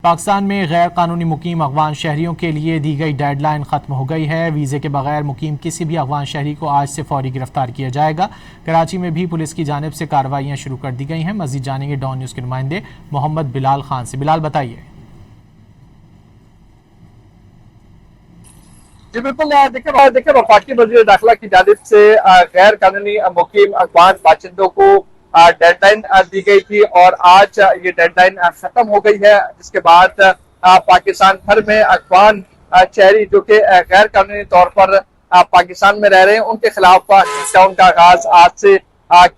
پاکستان میں غیر قانونی مقیم افغان شہریوں کے لیے دی گئی ڈیڈ لائن ختم ہو گئی ہے۔ ویزے کے بغیر مقیم کسی بھی افغان شہری کو آج سے فوری گرفتار کیا جائے گا۔ کراچی میں بھی پولیس کی جانب سے کارروائیاں شروع کر دی گئی ہیں۔ مزید جانیں گے ڈان نیوز کے نمائندے محمد بلال خان سے۔ بلال بتائیے۔ جی بالکل، دیکھیں وفاقی وزیر داخلہ کی جانب سے غیر قانونی مقیم افغان باشندوں کو ڈیڈ لائن دی گئی تھی اور آج یہ ڈیڈ لائن ختم ہو گئی ہے، جس کے بعد پاکستان بھر میں افغان شہری جو کہ غیر قانونی طور پر پاکستان میں رہ رہے ہیں ان کے خلاف لاک ڈاؤن کا آغاز آج سے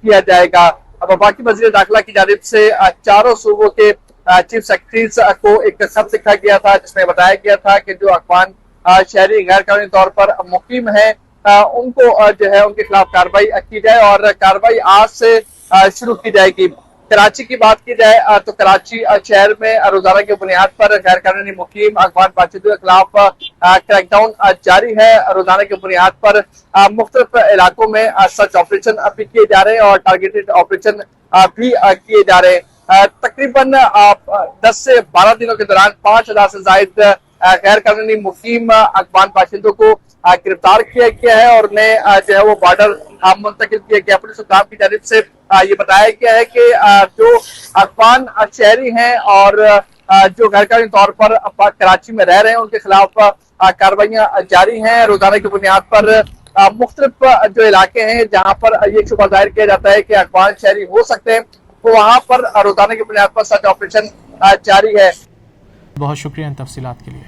کیا جائے گا۔ وفاقی وزیر داخلہ کی جانب سے چاروں صوبوں کے چیف سیکرٹریز کو ایک خط لکھا گیا تھا، جس میں بتایا گیا تھا کہ جو افغان شہری غیر قانونی طور پر مقیم ہیں ان کو جو ہے ان کے خلاف کارروائی کی جائے اور کارروائی آج سے شروع کی جائے گی۔ کراچی کی بات کی جائے تو کراچی شہر میں روزانہ کی بنیاد پر غیر قانونی مقیم افغان باشندوں کے خلاف کریک ڈاؤن جاری ہے۔ روزانہ کی بنیاد پر مختلف علاقوں میں سرچ آپریشن بھی کیے جا رہے ہیں اور ٹارگیٹڈ آپریشن بھی کیے جا رہے ہیں۔ تقریباً 10 سے 12 دنوں کے دوران 5000 سے زائد غیر قانونی مقیم افغان باشندوں کو گرفتار کیا گیا ہے اور انہیں جو ہے وہ بارڈر منتقل کیا گیا۔ پولیس حکام کی جانب سے یہ بتایا گیا ہے کہ جو افغان شہری ہیں اور جو غیر قانونی طور پر کراچی میں رہ رہے ہیں ان کے خلاف کارروائیاں جاری ہیں۔ روزانہ کی بنیاد پر مختلف جو علاقے ہیں جہاں پر یہ شبہ ظاہر کیا جاتا ہے کہ افغان شہری ہو سکتے ہیں، وہاں پر روزانہ کی بنیاد پر سرچ آپریشن جاری ہے۔ بہت شکریہ ان تفصیلات کے لیے۔